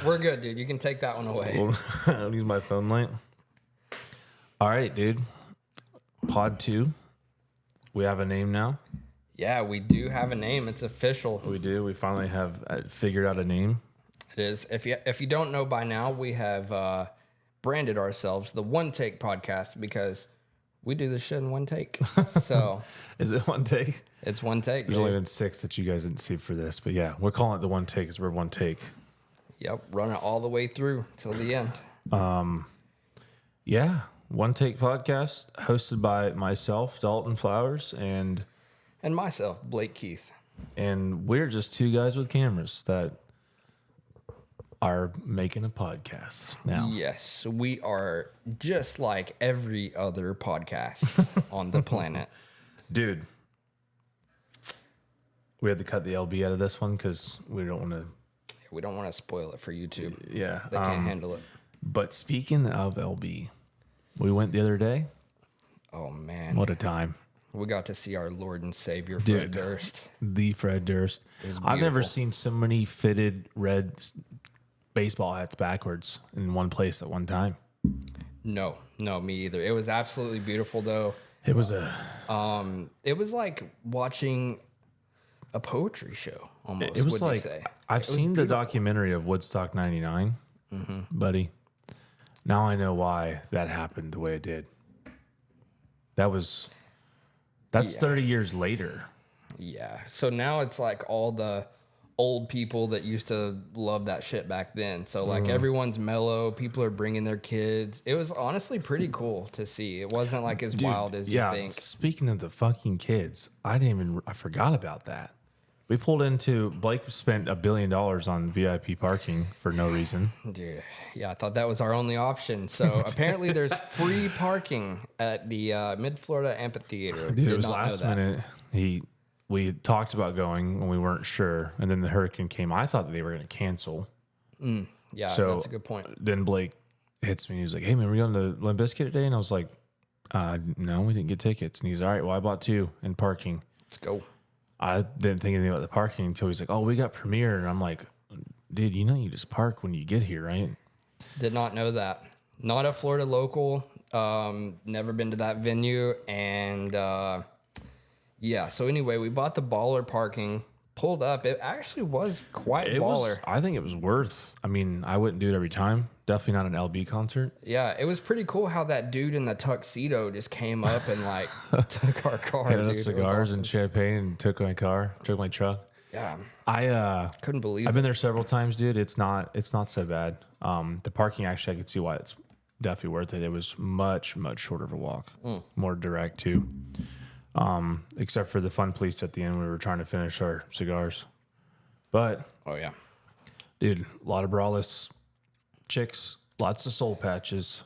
We're good, dude. You can take that one away. Well, I'll use my phone light. All right, dude. Pod 2. We have a name now. Yeah, we do have a name. It's official. We do. We finally have figured out a name. It is. If you don't know by now, we have branded ourselves the One Take Podcast because we do this shit in one take. So Is it one take? it's one take. There's dude. only been 6 that you guys didn't see for this, but yeah, we're calling it the one take because we're one take. Yep, run it all the way through till the end. Yeah, one take podcast hosted by myself, Dalton Flowers, and myself, Blake Keith. we're just two guys with cameras that are making a podcast now. Yes, we are just like every other podcast on the planet. Dude, we had to cut the LB out of this one because we don't want to. We don't want to spoil it for YouTube. Yeah, They can't handle it. But speaking of LB, we went the other day. Oh, man. What a time. We got to see our Lord and Savior, Dude. Fred Durst. The Fred Durst. was I've never beautiful. seen so many fitted red baseball hats backwards in one place at one time. No, me either. It was absolutely beautiful, though. It was a. It was like watching a poetry show, almost. It was would like you say? I've It was seen the beautiful. documentary of Woodstock '99, buddy. Now I know why that happened the way it did. That's Yeah. 30 years later. Yeah. So now it's like all the old people that used to love that shit back then. So like everyone's mellow. People are bringing their kids. It was honestly pretty cool to see. It wasn't like as wild as you think. Speaking of the fucking kids, I forgot about that. We pulled into Blake spent $1 billion on VIP parking for no reason. Dude, yeah, I thought that was our only option. So apparently there's free parking at the Mid-Florida Amphitheater. Dude, Did it was not know last that. minute. We talked about going when we weren't sure, and then the hurricane came. I thought that they were going to cancel. Yeah, So that's a good point. Then Blake hits me. He was like, "Hey man, we going to Limp Bizkit today?" And I was like, "No, we didn't get tickets." And he's all right. Well, I bought 2 in parking. Let's go. I didn't think anything about the parking until he's like, "Oh, we got Premiere," and I'm like, "Dude, you know you just park when you get here, right?" Did not know that. Not a Florida local. Never been to that venue. And yeah, so anyway, we bought the baller parking, pulled up. It actually was quite baller. I think it was worth. I mean, I wouldn't do it every time. Definitely not an LB concert. Yeah, it was pretty cool how that dude in the tuxedo just came up and like took our car. Had Dude. us It was cigars awesome. and champagne and took my car, took my truck. Yeah, I couldn't believe I've it. been there several times, dude. It's not so bad. The parking actually, I could see why it's definitely worth it. It was much shorter of a walk, more direct too. Except for the fun police at the end, we were trying to finish our cigars. But Oh, yeah. dude, a lot of braless chicks, lots of soul patches,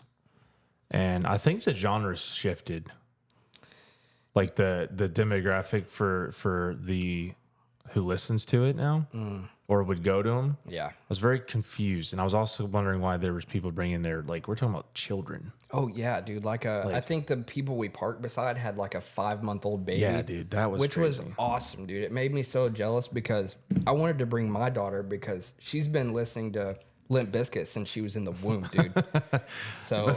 and I think the genre's shifted. Like the demographic for the who listens to it now or would go to them. Yeah. I was very confused, and I was also wondering why there was people bringing their, like, we're talking about children. Oh, yeah, dude. I think the people we parked beside had like a 5-month-old baby. Yeah, dude, that was which crazy. was awesome, dude. It made me so jealous because I wanted to bring my daughter because she's been listening to Limp Bizkit since she was in the womb, dude. So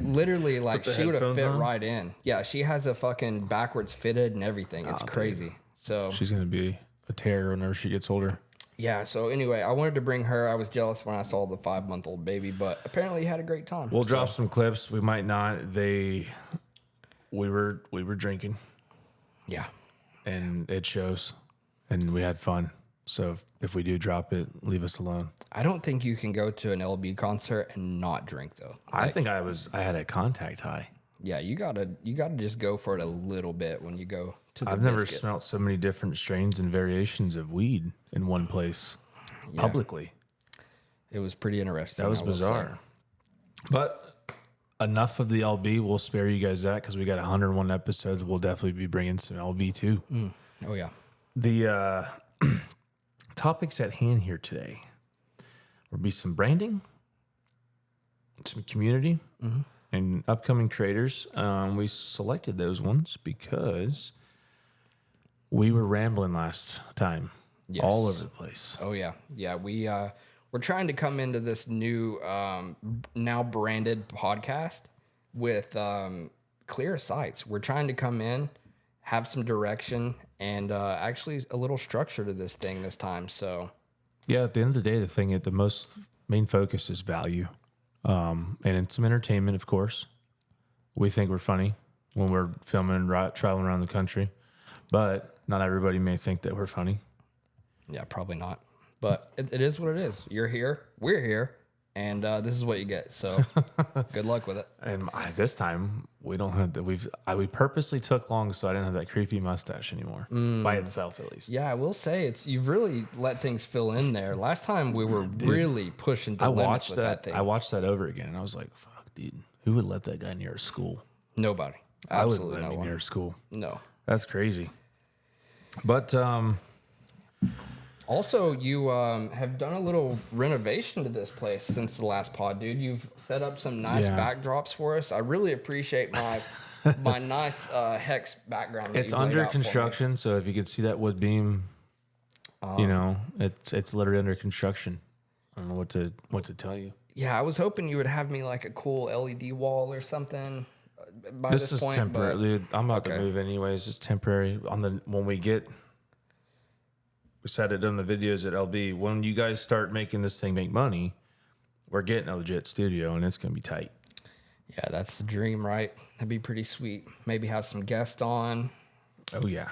literally, like, the she would have headphones fit on? right in. Yeah, she has a fucking backwards fitted and everything. It's Oh, dude. crazy. So She's gonna be a terror whenever she gets older. yeah. So anyway, I wanted to bring her. I was jealous when I saw the 5-month-old baby, but apparently he had a great time. We'll drop some clips. We might not. We were drinking, Yeah. and it shows, and we had fun. So if we do drop it, leave us alone. I don't think you can go to an LB concert and not drink though. I think I had a contact high. Yeah, you gotta just go for it a little bit when you go to the I've never biscuit. smelt so many different strains and variations of weed in one place publicly. It was pretty interesting. That was I will say. bizarre. But enough of the LB. We'll spare you guys that because we got 101 episodes. We'll definitely be bringing some LB too. Oh yeah. The topics at hand here today will be some branding, some community, and upcoming creators. We selected those ones because we were rambling last time, Yes. all over the place. Oh yeah. Yeah. We we're trying to come into this new now branded podcast with clear sights. We're trying to come in, have some direction, and actually a little structure to this thing this time. So Yeah, at the end of the day, the most main focus is value, and it's some entertainment, of course. We think we're funny when we're filming and traveling around the country, but not everybody may think that we're funny. yeah, probably not. But it is what it is. You're here, we're here, and this is what you get. So good luck with it. And this time we don't have that. We purposely took long so I didn't have that creepy mustache anymore by itself, at least. Yeah, I will say you've really let things fill in there. Last time we were really pushing the limits with that thing. I watched that over again, and I was like, "Fuck, dude, who would let that guy near a school?" Nobody. I wouldn't Absolutely let no me one. near a school. No. That's crazy. But Also, you have done a little renovation to this place since the last pod, dude. You've set up some nice Yeah. backdrops for us. I really appreciate my my nice hex background. That it's you've laid under out for me. construction, so if you could see that wood beam, it's literally under construction. I don't know what to tell you. Yeah, I was hoping you would have me like a cool LED wall or something by This this is point. temporary, But dude. I'm about to okay. move anyways. It's temporary. When we said it on the videos at LB. When you guys start making this thing make money, we're getting a legit studio, and it's gonna be tight. Yeah, that's the dream, right? That'd be pretty sweet. Maybe have some guests on. Oh yeah.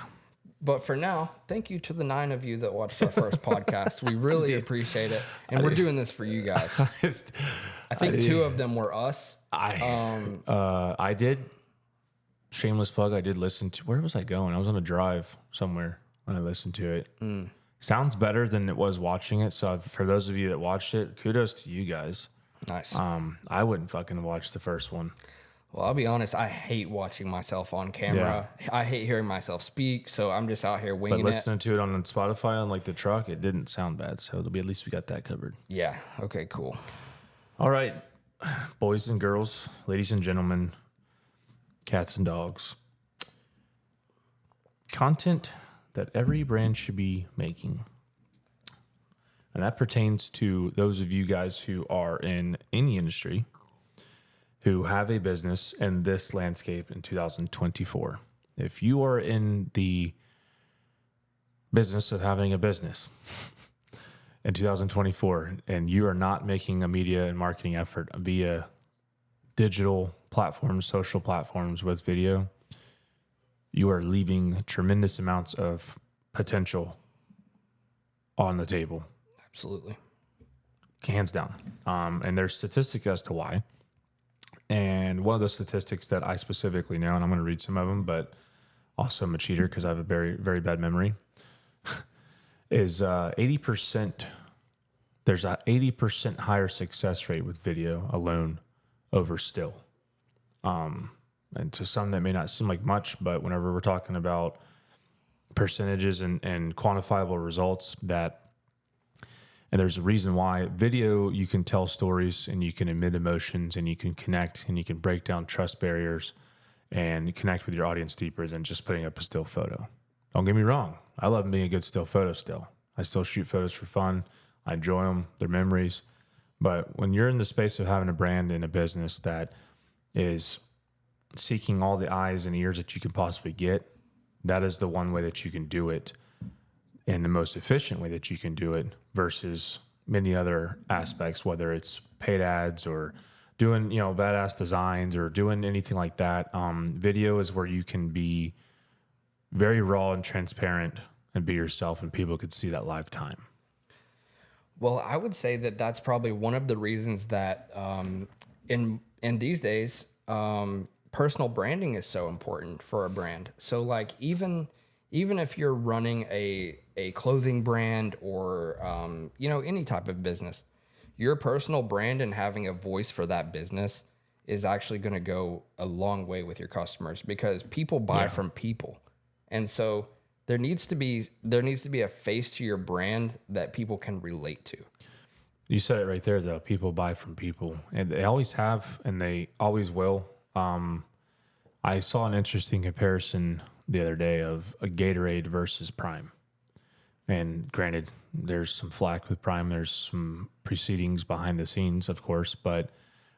But for now, thank you to the 9 of you that watched our first podcast. We really appreciate it. And we're doing this for you guys. I think 2 of them were us. I did. Shameless plug. I did listen to. Where was I going? I was on a drive somewhere when I listened to it. Sounds better than it was watching it. So for those of you that watched it, kudos to you guys. Nice. I wouldn't fucking watch the first one. Well, I'll be honest. I hate watching myself on camera. I hate hearing myself speak. So I'm just out here But winging it. listening to it on Spotify on like the truck, it didn't sound bad. So at least we got that covered. Yeah. Okay, cool. All right, boys and girls, ladies and gentlemen, cats and dogs. Content that every brand should be making. And that pertains to those of you guys who are in any industry, who have a business in this landscape in 2024. If you are in the business of having a business in 2024 and you are not making a media and marketing effort via digital platforms, social platforms with video, you are leaving tremendous amounts of potential on the table. Absolutely. Hands down. And there's statistics as to why. And one of the statistics that I specifically know, and I'm going to read some of them, but also I'm a cheater because I have a very, very bad memory, is 80%. There's a 80% higher success rate with video alone over still. And to some that may not seem like much, but whenever we're talking about percentages and quantifiable results, and there's a reason why video, you can tell stories and you can emit emotions and you can connect and you can break down trust barriers and connect with your audience deeper than just putting up a still photo. Don't get me wrong. I love being a good still photo still. I still shoot photos for fun. I enjoy them. They're memories. But when you're in the space of having a brand and a business that is seeking all the eyes and ears that you can possibly get, that is the one way that you can do it in the most efficient way that you can do it versus many other aspects, whether it's paid ads or doing, badass designs or doing anything like that. Video is where you can be very raw and transparent and be yourself, and people could see that live time. Well, I would say that that's probably one of the reasons that in these days, personal branding is so important for a brand. So like even if you're running a clothing brand or any type of business, your personal brand and having a voice for that business is actually going to go a long way with your customers because people buy from people. And so there needs to be a face to your brand that people can relate to. You said it right there, though. People buy from people, and they always have, and they always will. I saw an interesting comparison the other day of a Gatorade versus Prime, And granted, there's some flack with Prime. There's some proceedings behind the scenes, of course, but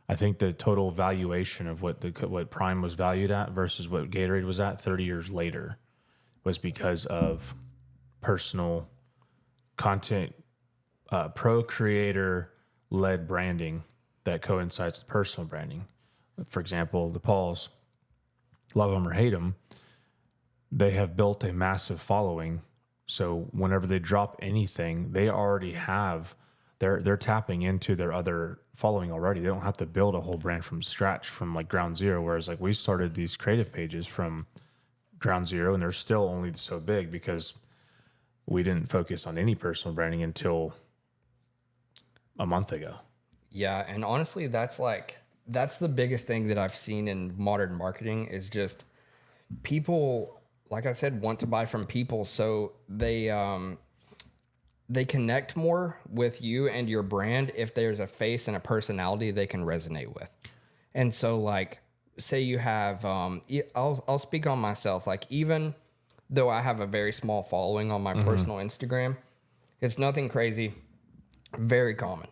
I think the total valuation of what Prime was valued at versus what Gatorade was at 30 years later was because of personal content, pro creator led branding that coincides with personal branding. For example, the Pauls, love them or hate them, they have built a massive following. So whenever they drop anything, they already have they're tapping into their other following already. They don't have to build a whole brand from scratch from like ground zero. Whereas like we started these creative pages from ground zero, and they're still only so big because we didn't focus on any personal branding until a month ago. Yeah, and honestly, that's the biggest thing that I've seen in modern marketing is just people, like I said, want to buy from people, so they connect more with you and your brand if there's a face and a personality they can resonate with. And so, like, say you have, I'll speak on myself. Like, even though I have a very small following on my personal Instagram, it's nothing crazy, very common.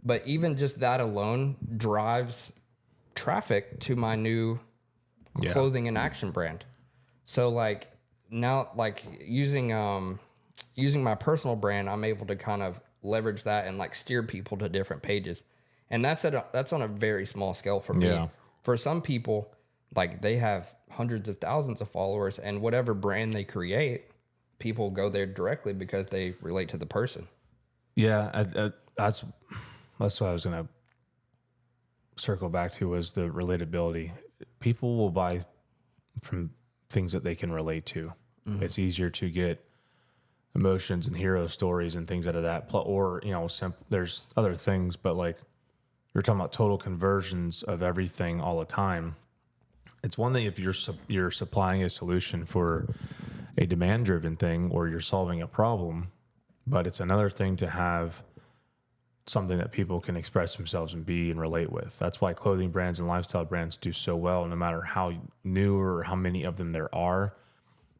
But even just that alone drives traffic to my new clothing and action brand. So, like, now, like, using my personal brand, I'm able to kind of leverage that and like steer people to different pages. And that's on a very small scale for me. Yeah. For some people, like, they have hundreds of thousands of followers, and whatever brand they create, people go there directly because they relate to the person. Yeah, that's what I was gonna circle back to was the relatability. People will buy from things that they can relate to. It's easier to get emotions and hero stories and things out of that, or there's other things, but like you're talking about total conversions of everything all the time. It's one thing if you're supplying a solution for a demand driven thing or you're solving a problem, but it's another thing to have something that people can express themselves and be and relate with. That's why clothing brands and lifestyle brands do so well. No matter how new or how many of them there are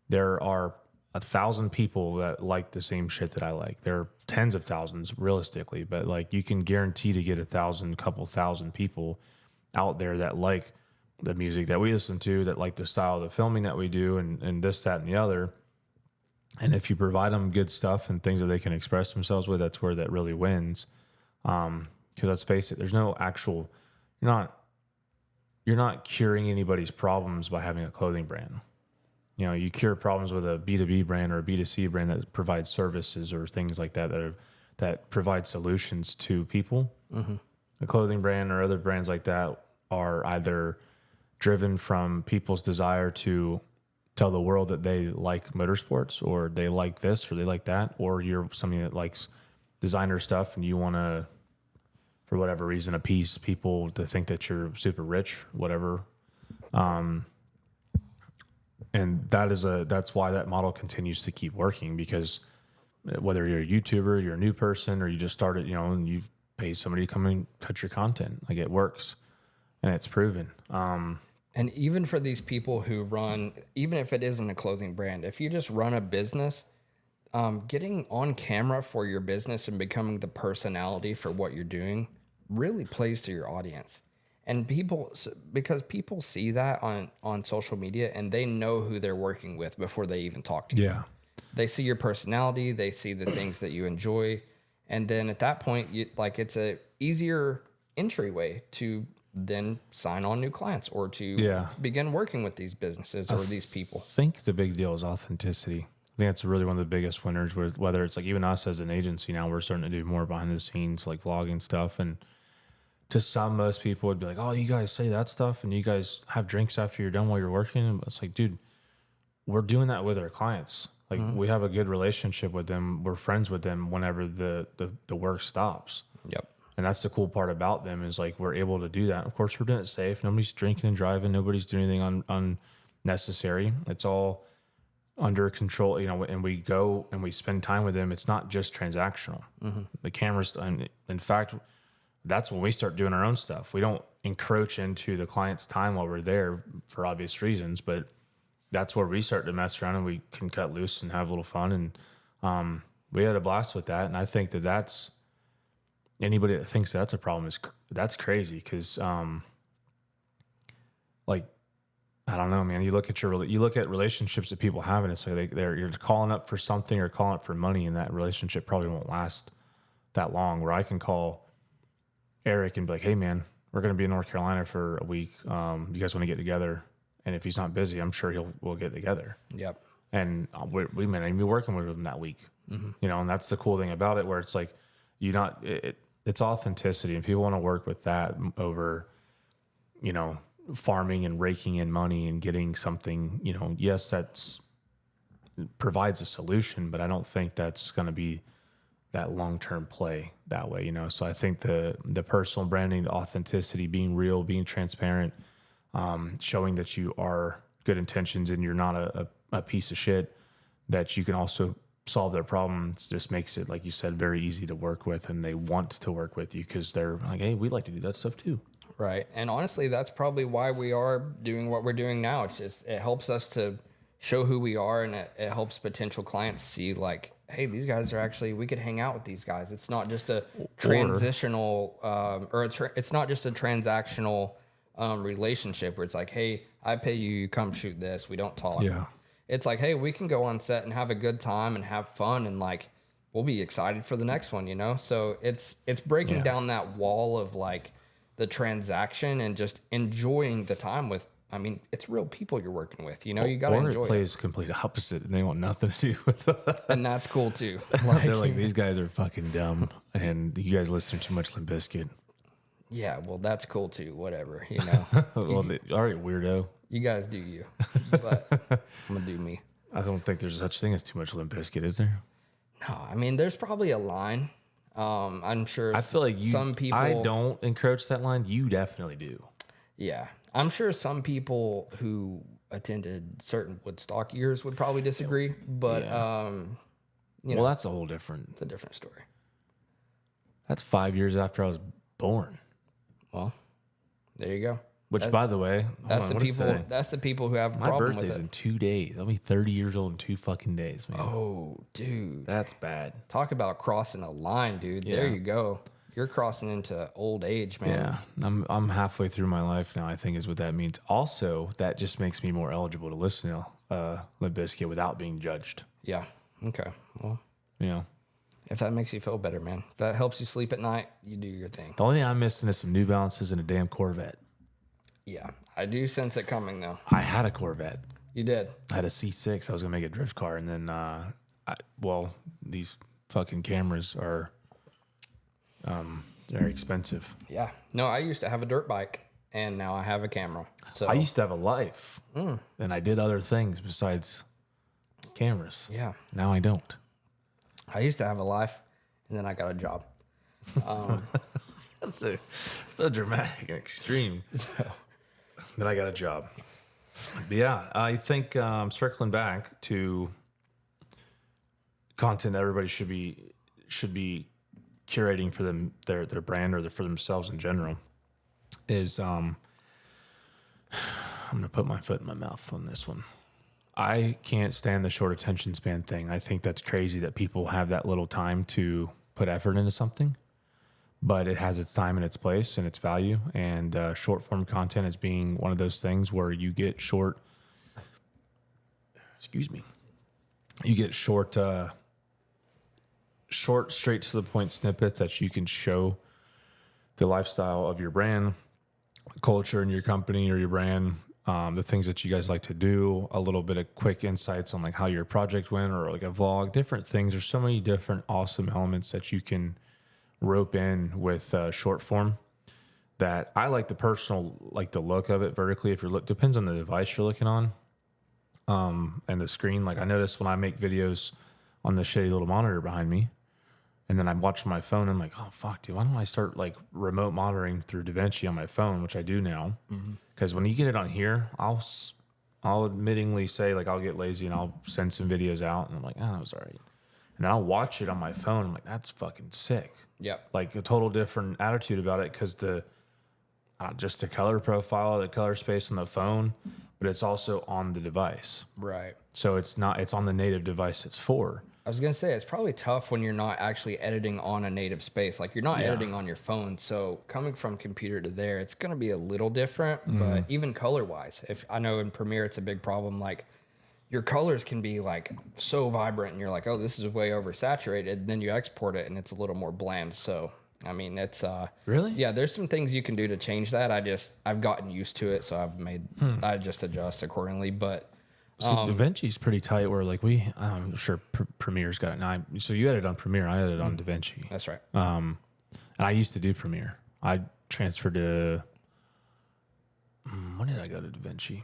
1,000 people that like the same shit that I like. There are tens of thousands realistically, but like you can guarantee to get 1,000, couple thousand people out there that like the music that we listen to, that like the style of the filming that we do, and this, that, and the other. And if you provide them good stuff and things that they can express themselves with, that's where that really wins. Because let's face it, there's no actual, you're not curing anybody's problems by having a clothing brand. You cure problems with a B2B brand or a B2C brand that provides services or things like that that provide solutions to people. A clothing brand or other brands like that are either driven from people's desire to tell the world that they like motorsports or they like this or they like that, or you're something that likes designer stuff and you want to, for whatever reason, appease people to think that you're super rich, whatever. And that's why that model continues to keep working, because whether you're a YouTuber, you're a new person, or you just started, and you pay somebody to come and cut your content, like it works and it's proven. And even for these people who run, even if it isn't a clothing brand, if you just run a business, getting on camera for your business and becoming the personality for what you're doing really plays to your audience. And because people see that on social media and they know who they're working with before they even talk to you. Yeah. They see your personality, they see the things that you enjoy. And then at that point, it's a easier entryway to then sign on new clients or to begin working with these businesses or these people. I think the big deal is authenticity. I think that's really one of the biggest winners, with whether it's like even us as an agency now, we're starting to do more behind the scenes, like vlogging stuff. And to most people would be like, oh, you guys say that stuff and you guys have drinks after you're done while you're working. And it's like, dude, we're doing that with our clients. Like we have a good relationship with them. We're friends with them whenever the work stops. Yep. And that's the cool part about them is like we're able to do that. Of course, we're doing it safe. Nobody's drinking and driving. Nobody's doing anything unnecessary. It's all under control, and we go and we spend time with them. It's not just transactional. The cameras, in fact, that's when we start doing our own stuff. We don't encroach into the client's time while we're there for obvious reasons, but that's where we start to mess around and we can cut loose and have a little fun. And we had a blast with that. And I think that's anybody that thinks that's a problem that's crazy. Cause, like, I don't know, man. You look at relationships that people have, and it's like you're calling up for something or calling up for money, and that relationship probably won't last that long. Where I can call Eric and be like, "Hey, man, we're going to be in North Carolina for a week. You guys want to get together?" And if he's not busy, I'm sure we'll get together. Yep. And we may be working with him that week, you know. And that's the cool thing about it, where it's like it's authenticity, and people want to work with that over, you know, farming and raking in money and getting something, you know. Yes, that's provides a solution, but I don't think that's going to be that long-term play that way, you know. So I think the personal branding, the authenticity, being real, being transparent, showing that you are good intentions and you're not a piece of shit, that you can also solve their problems, just makes it, like you said, very easy to work with, and they want to work with you because they're like, hey, we like to do that stuff too. Right. And honestly, that's probably why we are doing what we're doing now. It's just, it helps us to show who we are, and it helps potential clients see, like, hey, these guys are actually, we could hang out with these guys. It's not just a transitional, it's not just a transactional relationship where it's like, hey, I pay you, you come shoot this. We don't talk. Yeah. It's like, hey, we can go on set and have a good time and have fun, and like, we'll be excited for the next one, you know? So it's breaking down that wall of like the transaction and just enjoying the time with, I mean, it's real people you're working with, you know, you got to enjoy it. Or it plays complete opposite, and they want nothing to do with it. And that's cool too. They're like, these guys are fucking dumb, and you guys listen to too much Limp Bizkit. Yeah, well, that's cool too. Whatever, you know. Well, all right, weirdo. You guys do you, but I'm gonna do me. I don't think there's such thing as too much Limp Bizkit, is there? No, I mean, there's probably a line. I'm sure. I feel like some people. I don't encroach that line. You definitely do. Yeah, I'm sure some people who attended certain Woodstock years would probably disagree, but you know, that's a whole different. It's a different story. That's 5 years after I was born. Well, there you go. Which, by the way, that's the people. That's the people who have a problem with it. My birthday's in 2 days. I'll be 30 years old in 2 fucking days, man. Oh, dude, that's bad. Talk about crossing a line, dude. Yeah. There you go. You're crossing into old age, man. Yeah, I'm halfway through my life now, I think is what that means. Also, that just makes me more eligible to listen to Limp Bizkit without being judged. Yeah. Okay. Well, you know, if that makes you feel better, man, if that helps you sleep at night, you do your thing. The only thing I'm missing is some New Balances and a damn Corvette. Yeah, I do sense it coming, though. I had a Corvette. You did? I had a C6. I was going to make a drift car, and then, these fucking cameras are very expensive. Yeah. No, I used to have a dirt bike, and now I have a camera. So I used to have a life, and I did other things besides cameras. Yeah. Now I don't. I used to have a life, and then I got a job. That's so dramatic and extreme. Then I got a job. But yeah, I think circling back to content that everybody should be curating for their brand or for themselves in general is I'm gonna put my foot in my mouth on this one. I can't stand the short attention span thing. I think that's crazy that people have that little time to put effort into something. But it has its time and its place and its value. And short form content is being one of those things where you get short, straight to the point snippets that you can show the lifestyle of your brand, culture in your company or your brand, the things that you guys like to do, a little bit of quick insights on like how your project went or like a vlog, different things. There's so many different awesome elements that you can rope in with short form that I like the look of it vertically. Depends on the device you're looking on, and the screen. Like I notice when I make videos on the shitty little monitor behind me, and then I'm watching my phone, I'm like, oh fuck, dude, why don't I start like remote monitoring through DaVinci on my phone, which I do now. Because when you get it on here, I'll admittingly say like I'll get lazy and I'll send some videos out, and I'm like, oh, that was all right. And I'll watch it on my phone. I'm like, that's fucking sick. Yep. Like a total different attitude about it because just the color profile, the color space on the phone, but it's also on the device. Right. So it's on the native device it's for. I was gonna say it's probably tough when you're not actually editing on a native space. Like you're not Yeah. editing on your phone. So coming from computer to there, it's gonna be a little different. Mm-hmm. But even color wise, if I know in Premiere it's a big problem, like your colors can be like so vibrant and you're like, oh, this is way oversaturated. Then you export it and it's a little more bland. So I mean it's Really? yeah, there's some things you can do to change that. I've gotten used to it, so I just adjust accordingly. But So DaVinci's pretty tight. Where like I'm sure Premiere's got it now. So you edit on Premiere, I edit on DaVinci. that's right. And I used to do Premiere. I transferred to when did I go to DaVinci?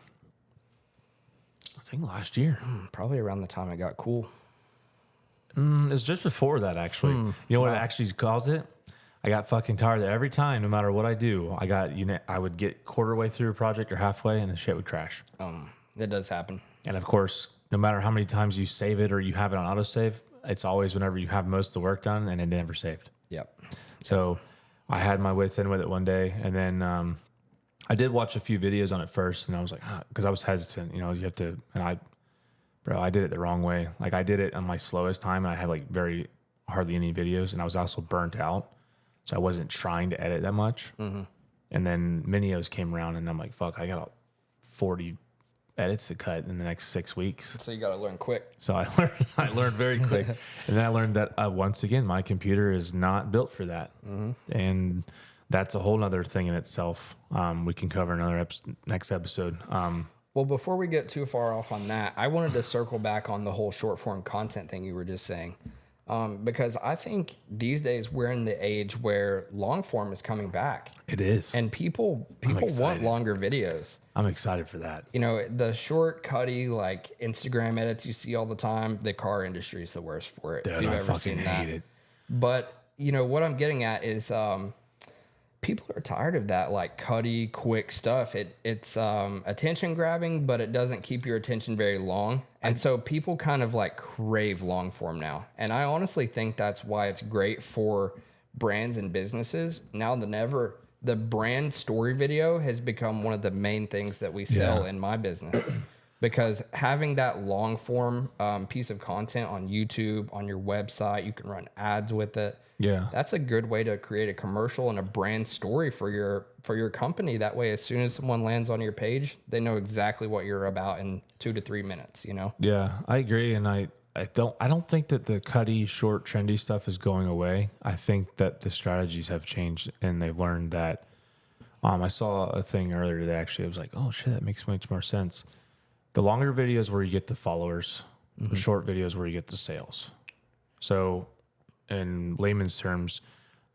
I think last year. Probably around the time it got cool. It's just before that actually. You know what it actually caused it? I got fucking tired that every time, no matter what I do, I would get quarter way through a project or halfway, and the shit would crash. It does happen. And of course, no matter how many times you save it or you have it on autosave, it's always whenever you have most of the work done, and it never saved. Yep. So I had my wits end with it one day, and then I did watch a few videos on it first, and I was like, because I was hesitant, you have to, and I did it the wrong way. Like I did it on my slowest time, and I had like hardly any videos, and I was also burnt out, so I wasn't trying to edit that much. Mm-hmm. And then Minios came around, and I'm like, fuck, I got 40 edits to cut in the next 6 weeks. So you got to learn quick. So I learned very quick, and then I learned that once again, my computer is not built for that, and that's a whole nother thing in itself. We can cover another next episode. Well, before we get too far off on that, I wanted to circle back on the whole short form content thing you were just saying, because I think these days we're in the age where long form is coming back. It is, and people want longer videos. I'm excited for that. The short, cutty, like Instagram edits you see all the time. The car industry is the worst for it. Dude, if you've I ever fucking seen that. hate it. But what I'm getting at is people are tired of that like cutty, quick stuff. It's attention grabbing, but it doesn't keep your attention very long. And so people kind of like crave long form now. And I honestly think that's why it's great for brands and businesses now than ever. The brand story video has become one of the main things that we sell in my business, because having that long form piece of content on YouTube, on your website, you can run ads with it. Yeah, that's a good way to create a commercial and a brand story for your company. That way, as soon as someone lands on your page, they know exactly what you're about in 2 to 3 minutes. Yeah, I agree, and I don't think that the cutty, short, trendy stuff is going away. I think that the strategies have changed, and they've learned that. I saw a thing earlier today. Actually, I was like, "Oh shit, that makes much more sense." The longer videos where you get the followers, the short videos where you get the sales. So, in layman's terms,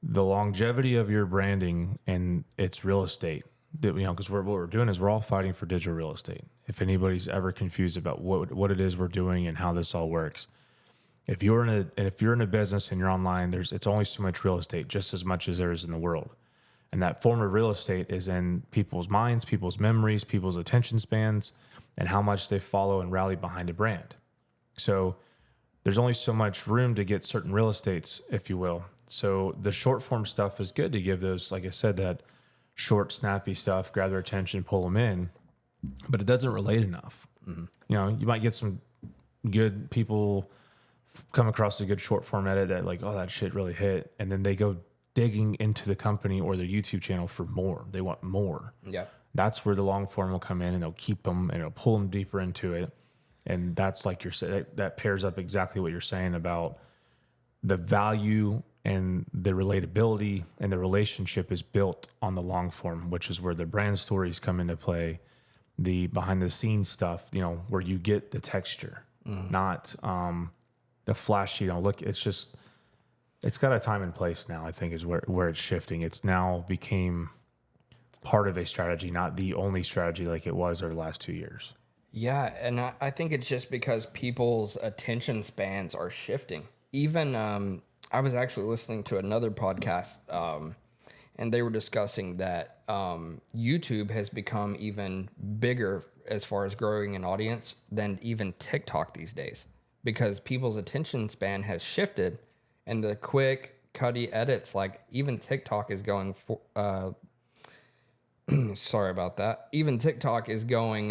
the longevity of your branding and its real estate. Because what we're doing is we're all fighting for digital real estate. If anybody's ever confused about what it is we're doing and how this all works, if you're in a business and you're online, it's only so much real estate, just as much as there is in the world. And that form of real estate is in people's minds, people's memories, people's attention spans, and how much they follow and rally behind a brand. So there's only so much room to get certain real estates, if you will. So the short form stuff is good to give those, like I said, that short, snappy stuff, grab their attention, pull them in, but it doesn't relate enough. You might get some good people come across a good short form edit that like, oh, that shit really hit. And then they go digging into the company or their YouTube channel for more. They want more. Yeah. That's where the long form will come in, and it'll keep them and it'll pull them deeper into it. And that's like that pairs up exactly what you're saying about the value and the relatability and the relationship is built on the long form, which is where the brand stories come into play, the behind the scenes stuff, where you get the texture, not the flashy, look, it's got a time and place now, I think is where it's shifting. It's now became part of a strategy, not the only strategy like it was over the last 2 years. Yeah, and I think it's just because people's attention spans are shifting. Even I was actually listening to another podcast, and they were discussing that YouTube has become even bigger as far as growing an audience than even TikTok these days, because people's attention span has shifted, and the quick, cutty edits, like even TikTok is going for... sorry about that. Even TikTok is going...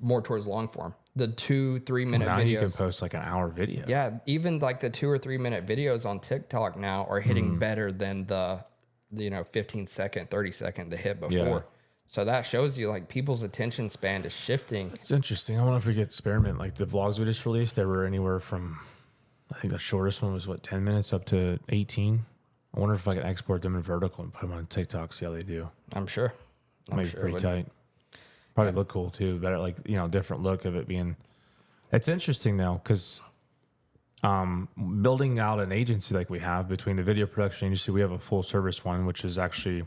more towards long form. the 2-3 minute Now you can videos. post like an hour video. Yeah, even like the 2 or 3 minute videos on TikTok now are hitting better than the 15-second, 30-second they hit before. Yeah. So that shows you like people's attention span is shifting. It's interesting. I wonder if we could experiment. Like the vlogs we just released, they were anywhere from, I think the shortest one was 10 minutes up to 18. I wonder if I could export them in vertical and put them on TikTok, see how they do. I'm sure. Maybe sure it pretty would. tight. Probably look cool too. Better, like, different look of it being. It's interesting though, because building out an agency like we have between the video production agency, we have a full service one, which is actually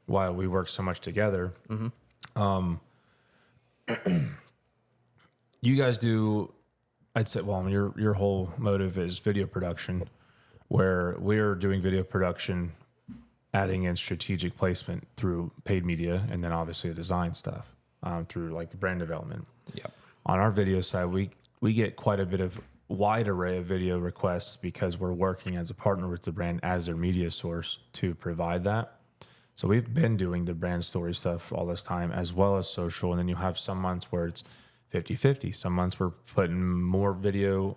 why we work so much together. You guys do, I'd say, well, your whole motive is video production, where we're doing video production, adding in strategic placement through paid media, and then obviously the design stuff through like the brand development. Yep. On our video side, we get quite a bit of wide array of video requests because we're working as a partner with the brand as their media source to provide that. So we've been doing the brand story stuff all this time, as well as social. And then you have some months where it's 50-50. Some months we're putting more video,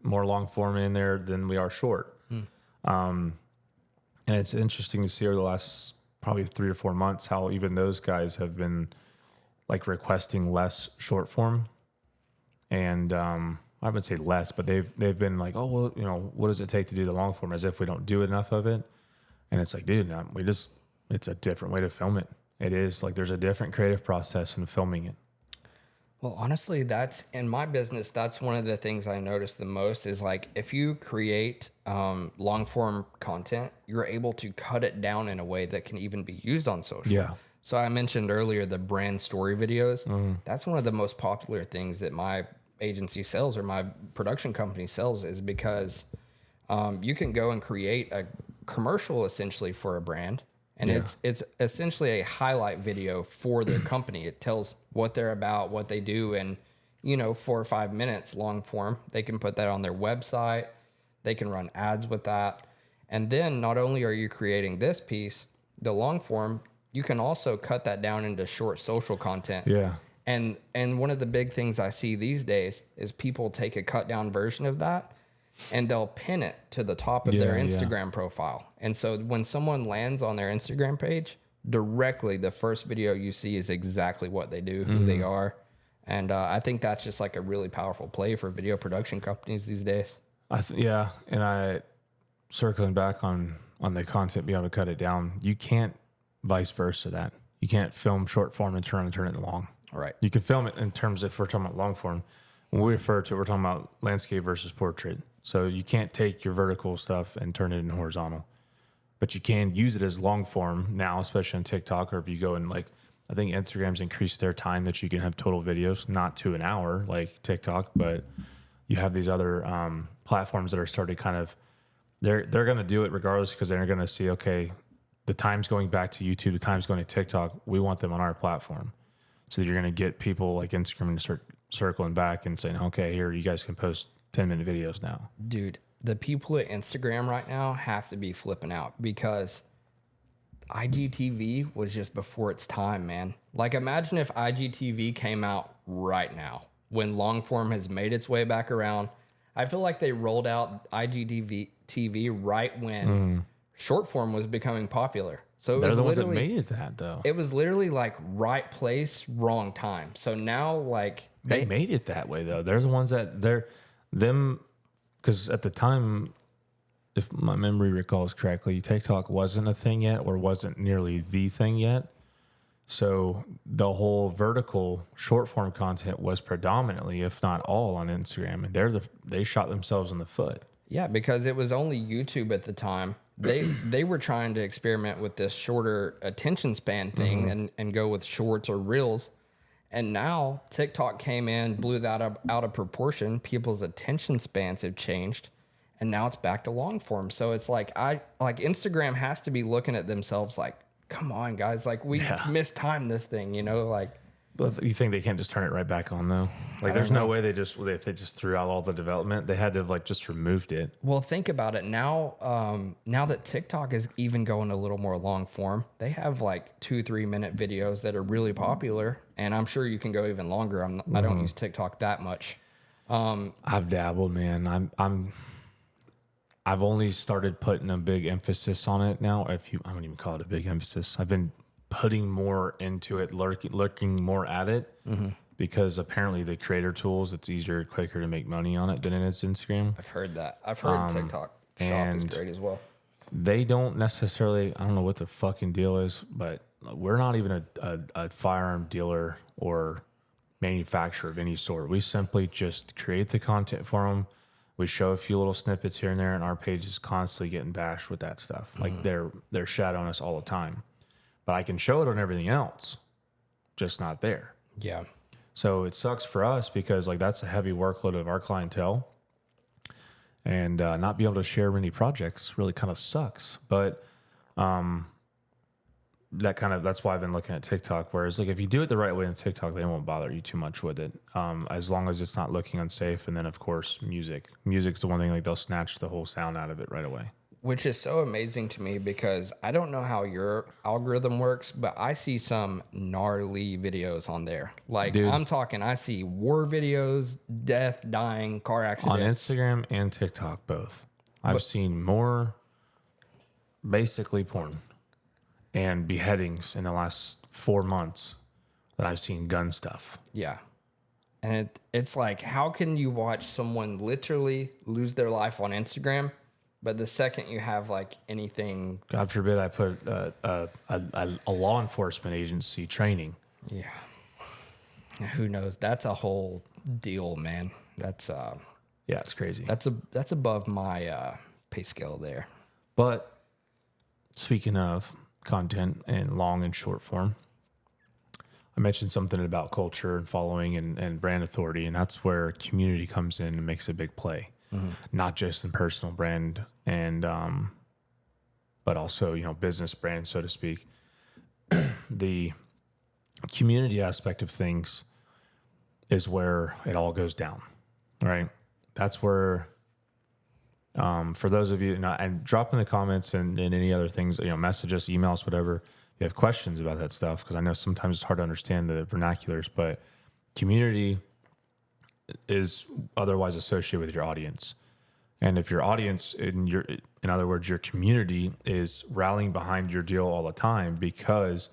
more long form in there than we are short. And it's interesting to see over the last probably 3 or 4 months how even those guys have been like requesting less short form. And I wouldn't say less, but they've been like, oh, well, what does it take to do the long form, as if we don't do enough of it. And it's like, dude, it's a different way to film it. It is like there's a different creative process in filming it. Well, honestly, that's in my business. That's one of the things I notice the most is like if you create long form content, you're able to cut it down in a way that can even be used on social. Yeah. So I mentioned earlier the brand story videos. That's one of the most popular things that my agency sells or my production company sells, is because you can go and create a commercial essentially for a brand. And it's essentially a highlight video for their company. It tells what they're about, what they do, and 4 or 5 minutes long form. They can put that on their website. They can run ads with that. And then not only are you creating this piece, the long form, you can also cut that down into short social content. Yeah. And one of the big things I see these days is people take a cut down version of that and they'll pin it to the top of their Instagram profile. And so when someone lands on their Instagram page, directly the first video you see is exactly what they do, who they are. And I think that's just like a really powerful play for video production companies these days. And I circling back on the content, being able to cut it down, you can't vice versa that. You can't film short form and turn it long. All right. You can film it in terms of, if we're talking about long form, when we refer to it, we're talking about landscape versus portrait. So you can't take your vertical stuff and turn it into horizontal, but you can use it as long form now, especially on TikTok, or if you go and like, I think Instagram's increased their time that you can have total videos, not to an hour like TikTok, but you have these other platforms that are starting to kind of, they're going to do it regardless, because they're going to see, okay, the time's going back to YouTube, the time's going to TikTok. We want them on our platform. So you're going to get people like Instagram to start circling back and saying, okay, here, you guys can post 10-minute videos now. Dude, the people at Instagram right now have to be flipping out, because IGTV was just before its time, man. Like, imagine if IGTV came out right now when long form has made its way back around. I feel like they rolled out IGTV right when short form was becoming popular. So They're the ones that made it that, though. It was literally like right place, wrong time. So now, like, they made it that way, though. They're the ones that because at the time, if my memory recalls correctly, TikTok wasn't a thing yet, or wasn't nearly the thing yet. So the whole vertical short form content was predominantly, if not all, on Instagram, and they shot themselves in the foot. Yeah, because it was only YouTube at the time. They were trying to experiment with this shorter attention span thing and go with shorts or reels. And now TikTok came in, blew that out of proportion. People's attention spans have changed, and now it's back to long form. So it's like Instagram has to be looking at themselves like, come on, guys, like we mistimed this thing, like. But you think they can't just turn it right back on though? Like, there's no way they just threw out all the development. They had to have like just removed it. Well, think about it now. Now that TikTok is even going a little more long form, they have like 2-3 minute videos that are really popular, and I'm sure you can go even longer. I don't use TikTok that much. I've dabbled, man. I've only started putting a big emphasis on it now. I don't even call it a big emphasis. I've been putting more into it, looking more at it, because apparently the creator tools, it's easier, quicker to make money on it than it is Instagram. I've heard that. I've heard TikTok Shop is great as well. They don't necessarily, I don't know what the fucking deal is, but we're not even a firearm dealer or manufacturer of any sort. We simply just create the content for them. We show a few little snippets here and there, and our page is constantly getting bashed with that stuff. Like they're shadowing us all the time. But I can show it on everything else, just not there. Yeah. So it sucks for us because like that's a heavy workload of our clientele, and not being able to share many projects really kind of sucks. But that's why I've been looking at TikTok. Whereas like if you do it the right way on TikTok, they won't bother you too much with it, as long as it's not looking unsafe. And then of course music's the one thing, like they'll snatch the whole sound out of it right away. Which is so amazing to me because I don't know how your algorithm works, but I see some gnarly videos on there. Like, dude, I'm talking, I see war videos, death, dying, car accidents. On Instagram and TikTok, both. I've seen more basically porn and beheadings in the last 4 months than I've seen gun stuff. Yeah. And it's like, how can you watch someone literally lose their life on Instagram? But the second you have like anything, God forbid, I put a law enforcement agency training. Yeah, who knows? That's a whole deal, man. That's yeah, it's crazy. That's above my pay scale there. But speaking of content and long and short form, I mentioned something about culture and following and brand authority, and that's where community comes in and makes a big play. Not just in personal brand and but also business brand, so to speak. The community aspect of things is where it all goes down, right? That's where for those of you, and drop in the comments and any other things, message us, email us, whatever, if you have questions about that stuff, because I know sometimes it's hard to understand the vernaculars, but community is otherwise associated with your audience. And if your audience, in other words, your community is rallying behind your deal all the time because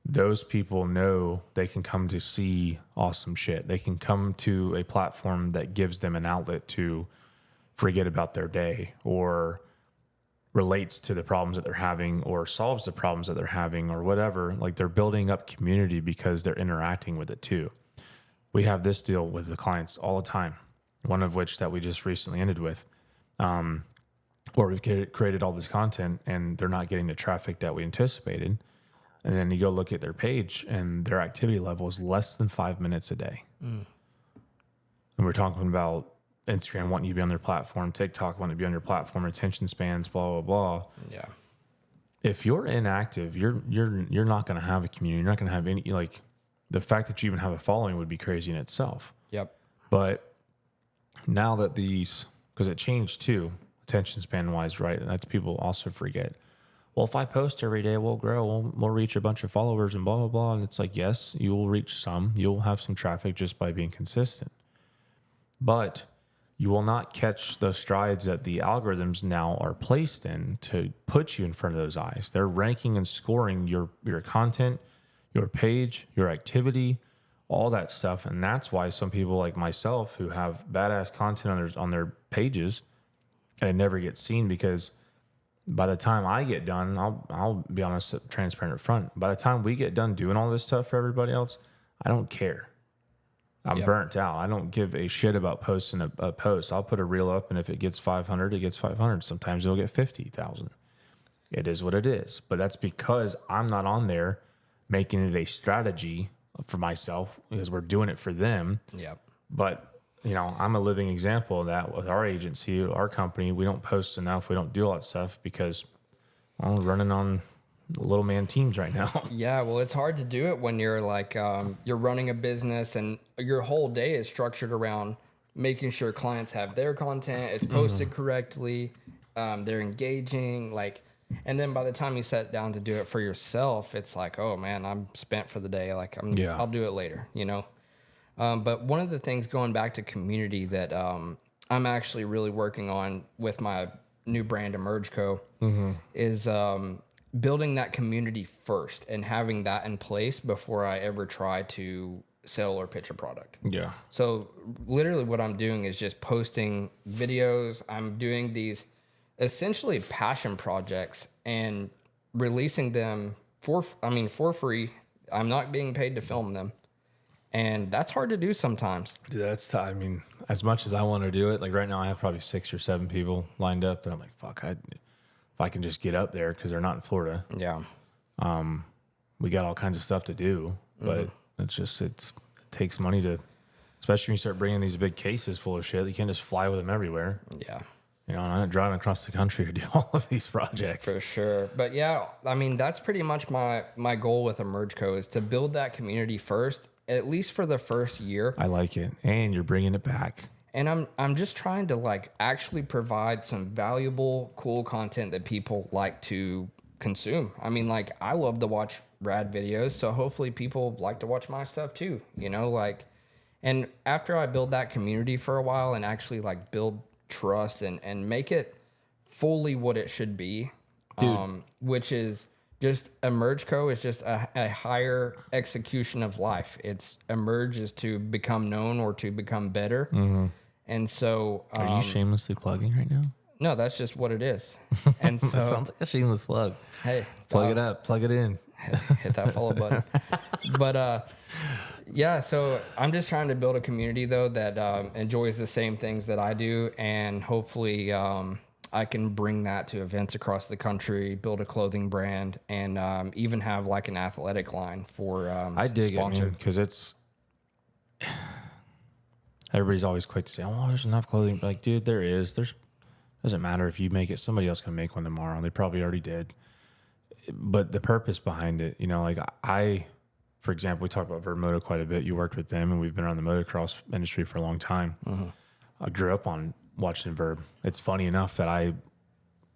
those people know they can come to see awesome shit. They can come to a platform that gives them an outlet to forget about their day or relates to the problems that they're having or solves the problems that they're having or whatever. Like they're building up community because they're interacting with it too. We have this deal with the clients all the time, one of which that we just recently ended with, where we've created all this content and they're not getting the traffic that we anticipated. And then you go look at their page and their activity level is less than 5 minutes a day. And we're talking about Instagram wanting you to be on their platform, TikTok wanting to be on your platform, attention spans, blah, blah, blah. Yeah. If you're inactive, you're not going to have a community. You're not going to have any, like, the fact that you even have a following would be crazy in itself. Yep. But now that because it changed too, attention span wise, right? And that's people also forget. Well, if I post every day, we'll grow, we'll reach a bunch of followers and blah, blah, blah. And it's like, yes, you will reach some. You'll have some traffic just by being consistent. But you will not catch those strides that the algorithms now are placed in to put you in front of those eyes. They're ranking and scoring your content, your page, your activity, all that stuff. And that's why some people like myself who have badass content on their pages and it never gets seen, because by the time I get done, I'll be honest, transparent up front. By the time we get done doing all this stuff for everybody else, I don't care. I'm burnt out. I don't give a shit about posting a post. I'll put a reel up, and if it gets 500, it gets 500. Sometimes it'll get 50,000. It is what it is. But that's because I'm not on there making it a strategy for myself, because we're doing it for them. Yep. But, I'm a living example of that with our agency, our company. We don't post enough. We don't do all that stuff because we're running on little man teams right now. Yeah, well, it's hard to do it when you're like you're running a business and your whole day is structured around making sure clients have their content, it's posted correctly, they're engaging, like, and then by the time you sit down to do it for yourself, it's like, oh man, I'm spent for the day. Like I'll do it later, you know. But one of the things going back to community that I'm actually really working on with my new brand Emerge Co. Is building that community first and having that in place before I ever try to sell or pitch a product. Yeah. So literally what I'm doing is just posting videos. I'm doing these essentially passion projects and releasing them for free. I'm not being paid to film them. And that's hard to do sometimes. Dude, that's I mean, as much as I want to do it, like right now I have probably 6 or 7 people lined up that I'm like, fuck, if I can just get up there because they're not in Florida. Yeah. We got all kinds of stuff to do, but it takes money to, especially when you start bringing these big cases full of shit. You can't just fly with them everywhere. Yeah. You know, I'm not driving across the country to do all of these projects. For sure. But yeah, I mean, that's pretty much my goal with Emerge Co. is to build that community first, at least for the first year. I like it. And you're bringing it back. And I'm just trying to like actually provide some valuable, cool content that people like to consume. I mean, like I love to watch rad videos, so hopefully people like to watch my stuff too, you know, like, and after I build that community for a while and actually like build trust and make it fully what it should be, which is just Emerge Co. is just a higher execution of life. It's Emerge is to become known or to become better. And so, are you shamelessly plugging right now? No, that's just what it is. And so, sounds like a shameless plug. Hey, plug it up, plug it in, hit that follow button. But yeah, so I'm just trying to build a community though that enjoys the same things that I do, and hopefully I can bring that to events across the country, build a clothing brand, and even have like an athletic line for I dig sponsored. it, because it's. Everybody's always quick to say, "Oh, there's enough clothing." Like, dude, there is. Doesn't matter if you make it. Somebody else can make one tomorrow. They probably already did. But the purpose behind it, you know, like for example, we talked about Vermoto quite a bit. You worked with them, and we've been around the motocross industry for a long time. I grew up on watching Verb. It's funny enough that I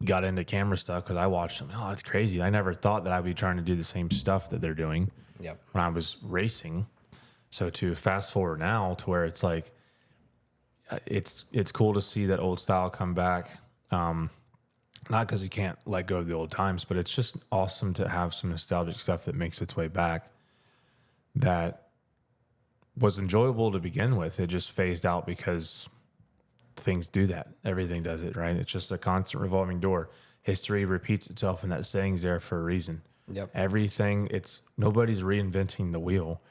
got into camera stuff because I watched them. Oh, it's crazy. I never thought that I'd be trying to do the same stuff that they're doing when I was racing. So to fast forward now to where it's like, it's cool to see that old style come back. Not because you can't let go of the old times, but it's just awesome to have some nostalgic stuff that makes its way back that was enjoyable to begin with. It just phased out because things do that. Everything does it, right? It's just a constant revolving door. History repeats itself, and that saying's there for a reason. Everything, nobody's reinventing the wheel.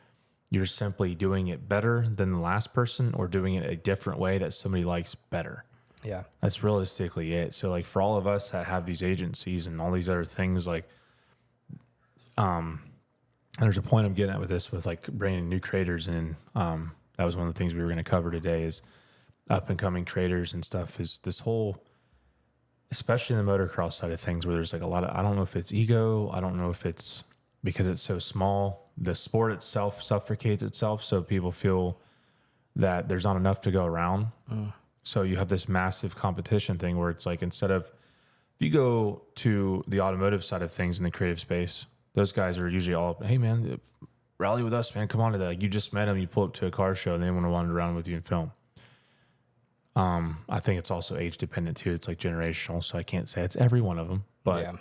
You're simply doing it better than the last person, or doing it a different way that somebody likes better. Yeah. That's realistically it. So like for all of us that have these agencies and all these other things, like, there's a point I'm getting at with this, with like bringing new creators in. That was one of the things we were going to cover today, is up and coming creators and stuff, is this whole, especially in the motocross side of things, where there's like a lot of, I don't know if it's ego. I don't know if it's because it's so small. The sport itself suffocates itself, so people feel that there's not enough to go around. So you have this massive competition thing where it's like, instead of, if you go to the automotive side of things in the creative space, those guys are usually all up, hey man, rally with us, man, come on to that. Like, you just met them, you pull up to a car show, and they want to wander around with you and film. I think it's also age dependent too. It's like generational, so I can't say it's every one of them, but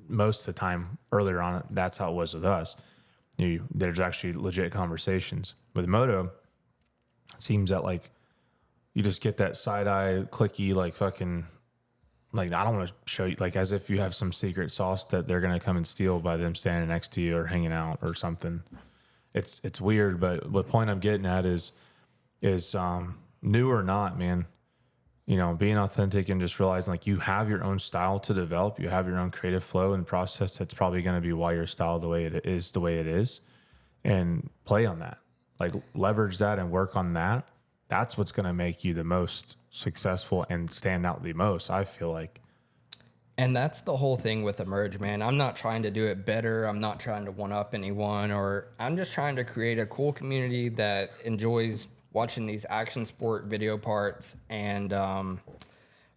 most of the time earlier on, that's how it was with us. There's actually legit conversations. With moto, it seems that like you just get that side eye clicky, like fucking, like, I don't want to show you, like, as if you have some secret sauce that they're gonna come and steal by them standing next to you or hanging out or something. It's weird, but the point I'm getting at is new or not, man. You know, being authentic and just realizing like you have your own style to develop, you have your own creative flow and process. That's probably going to be why your style the way it is, and play on that. Like, leverage that and work on that. That's what's going to make you the most successful and stand out the most, I feel like. And that's the whole thing with Emerge, man. I'm not trying to do it better. I'm not trying to one up anyone, or I'm just trying to create a cool community that enjoys watching these action sport video parts. And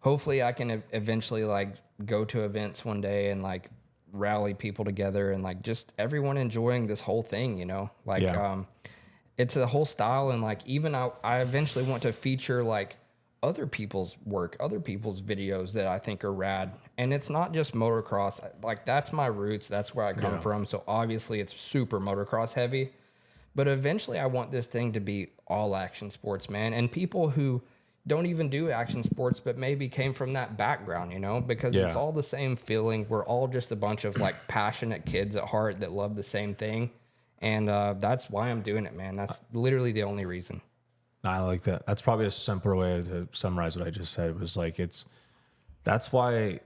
hopefully I can eventually like go to events one day and like rally people together and like just everyone enjoying this whole thing, you know, like, Yeah. it's a whole style. And like, even I eventually want to feature like other people's work, other people's videos that I think are rad. And it's not just motocross. Like, that's my roots. That's where I come Yeah. from. So obviously it's super motocross heavy, but eventually I want this thing to be all action sports, man. And people who don't even do action sports, but maybe came from that background, you know, because it's Yeah. all the same feeling. We're all just a bunch of like passionate kids at heart that love the same thing. And that's why I'm doing it, man. That's literally the only reason. I like that. That's probably a simpler way to summarize what I just said. Was like that's why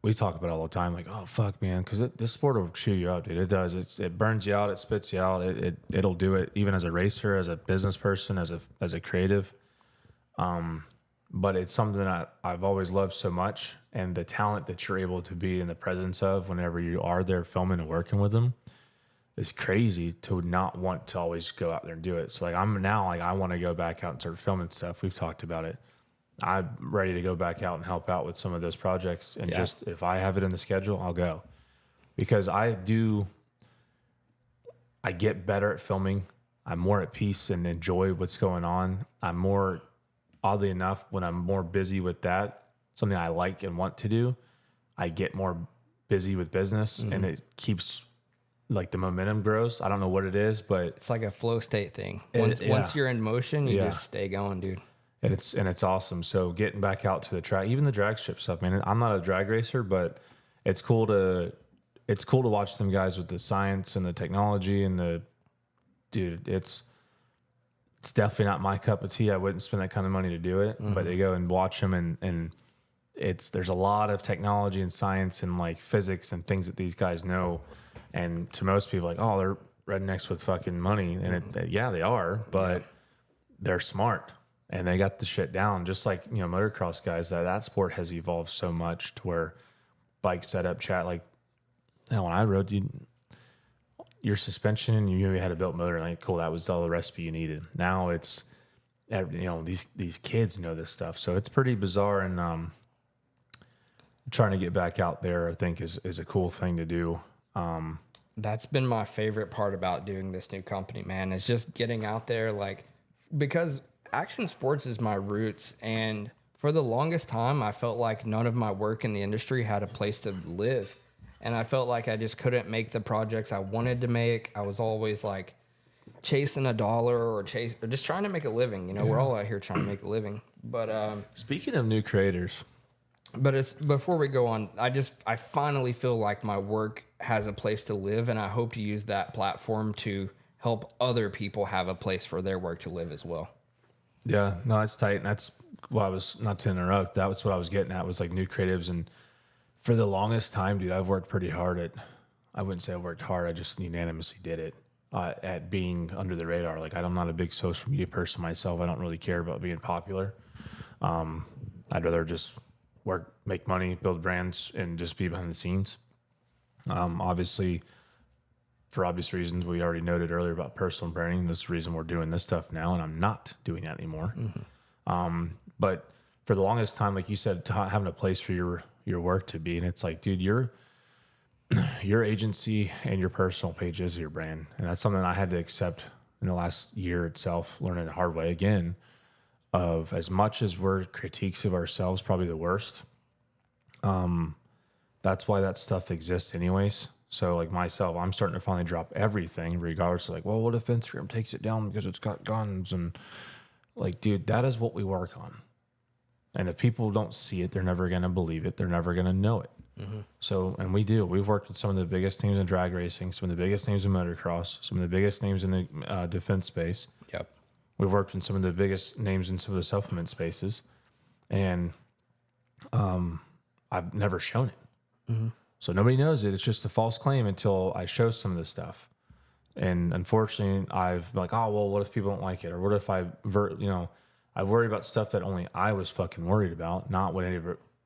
we talk about it all the time. Like, oh fuck, man, because this sport will chew you up, dude. It does. It burns you out. It spits you out. It'll do it even as a racer, as a business person, as a creative. But it's something that I've always loved so much, and the talent that you're able to be in the presence of whenever you are there filming and working with them is crazy to not want to always go out there and do it. So like I'm now like I want to go back out and start filming stuff. We've talked about it. I'm ready to go back out and help out with some of those projects. And just if I have it in the schedule, I'll go. Because I get better at filming. I'm more at peace and enjoy what's going on. I'm more, oddly enough, when I'm more busy with that, something I like and want to do, I get more busy with business and it keeps like the momentum grows. I don't know what it is, but It's like a flow state thing. Yeah. Once you're in motion, you Yeah. just stay going, dude. it's awesome. So getting back out to the track, even the drag strip stuff, man. I'm not a drag racer, but it's cool to watch some guys with the science and the technology and it's definitely not my cup of tea. I wouldn't spend that kind of money to do it, but they go and watch them and there's a lot of technology and science and like physics and things that these guys know. And to most people, like, oh, they're rednecks with fucking money. And yeah, they are, but they're smart and they got the shit down. Just like, you know, motocross guys, that sport has evolved so much to where bike setup chat, like, you know, when I rode, your suspension and you had a built motor, like, cool, that was all the recipe you needed. Now it's, you know, these kids know this stuff. So it's pretty bizarre. And trying to get back out there, I think, is a cool thing to do. That's been my favorite part about doing this new company, man, is just getting out there, like, because action sports is my roots. And for the longest time, I felt like none of my work in the industry had a place to live. And I felt like I just couldn't make the projects I wanted to make. I was always like chasing a dollar or just trying to make a living. You know, we're all out here trying to make a living. But Speaking of new creators, it's before we go on, I finally feel like my work has a place to live, and I hope to use that platform to help other people have a place for their work to live as well. yeah, no, that's tight. And that's what I was, not to interrupt, that was what I was getting at, was like new creatives. And for the longest time, dude, I've worked pretty hard I wouldn't say I worked hard, I just unanimously did it, at being under the radar. Like, I'm not a big social media person myself. I don't really care about being popular. I'd rather just work, make money, build brands, and just be behind the scenes. Obviously, for obvious reasons, we already noted earlier about personal branding. This is the reason we're doing this stuff now, and I'm not doing that anymore. But for the longest time, like you said, having a place for your work to be, and it's like, dude, your agency and your personal page is your brand, and that's something I had to accept in the last year itself, learning the hard way again. Of as much as we're critiques of ourselves, probably the worst. That's why that stuff exists anyways. So like myself, I'm starting to finally drop everything, regardless of like, well, what if Instagram takes it down because it's got guns? And like, dude, that is what we work on. And if people don't see it, they're never going to believe it. They're never going to know it. So, and we do. We've worked with some of the biggest teams in drag racing, some of the biggest names in motocross, some of the biggest names in the defense space. Yep. We've worked with some of the biggest names in some of the supplement spaces, and I've never shown it. So nobody knows it. It's just a false claim until I show some of this stuff. And unfortunately, I've been like, oh, well, what if people don't like it? Or what if I worry about stuff that only I was fucking worried about, not what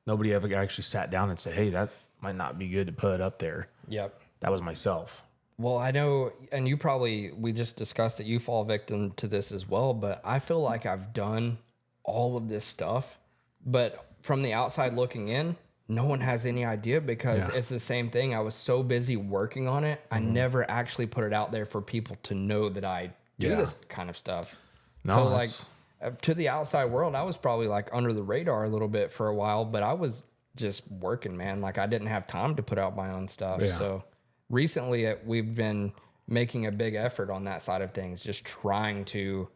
nobody ever actually sat down and said, hey, that might not be good to put up there. Yep. That was myself. Well, I know, and we just discussed that you fall victim to this as well, but I feel like I've done all of this stuff, but from the outside looking in, no one has any idea because it's the same thing. I was so busy working on it. I never actually put it out there for people to know that I do this kind of stuff. No, So like to the outside world, I was probably like under the radar a little bit for a while, but I was just working, man. Like I didn't have time to put out my own stuff. Yeah. So recently we've been making a big effort on that side of things, just trying to,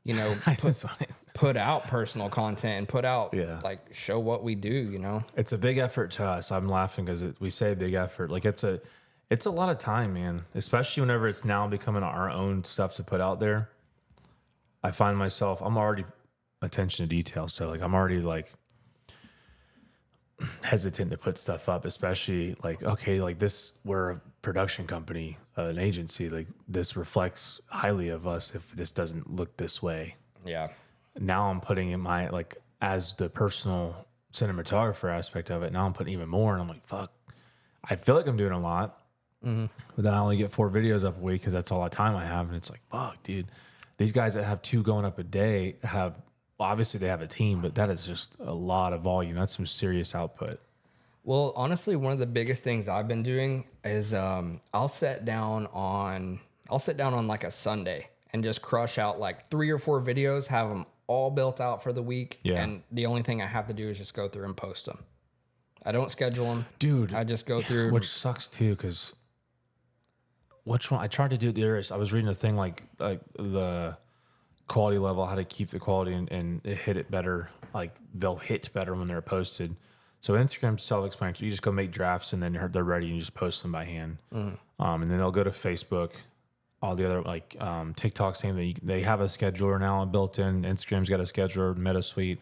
you know, put out personal content and put out like show what we do, you know. It's a big effort to us. I'm laughing because we say big effort. Like it's a lot of time, man, especially whenever it's now becoming our own stuff to put out there. I find myself, I'm already attention to detail. So like, I'm already like hesitant to put stuff up, especially like, okay, like this, we're a production company, an agency, like this reflects highly of us if this doesn't look this way. Yeah. Now I'm putting in my, like, as the personal cinematographer aspect of it, now I'm putting even more. And I'm like, fuck, I feel like I'm doing a lot, but then I only get 4 videos up a week because that's all the time I have. And it's like, fuck, dude, these guys that have 2 going up a day have, obviously they have a team, but that is just a lot of volume. That's some serious output. Well, honestly, one of the biggest things I've been doing is I'll sit down on like a Sunday and just crush out like 3 or 4 videos, have them all built out for the week. Yeah. And the only thing I have to do is just go through and post them. I don't schedule them. Dude. I just go through. Which sucks too, because which one? I tried to do it the other. I was reading a thing like the quality level, how to keep the quality and hit it better. Like they'll hit better when they're posted. So Instagram's self-explanatory. You just go make drafts and then they're ready and you just post them by hand. And then they'll go to Facebook. All the other like TikTok, same thing. They have a scheduler now built in. Instagram's got a scheduler, MetaSuite.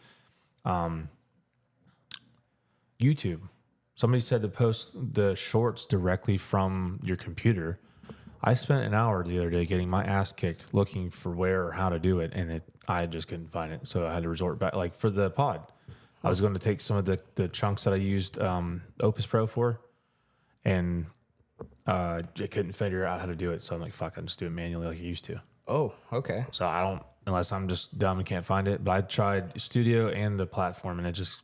YouTube. Somebody said to post the shorts directly from your computer. I spent an hour the other day getting my ass kicked looking for where or how to do it, and I just couldn't find it. So I had to resort back. Like for the pod, I was going to take some of the chunks that I used Opus Pro for, and I couldn't figure out how to do it. So I'm like, fuck, I'll just do it manually like I used to. Oh, okay. So I don't, unless I'm just dumb and can't find it. But I tried Studio and the platform, and it just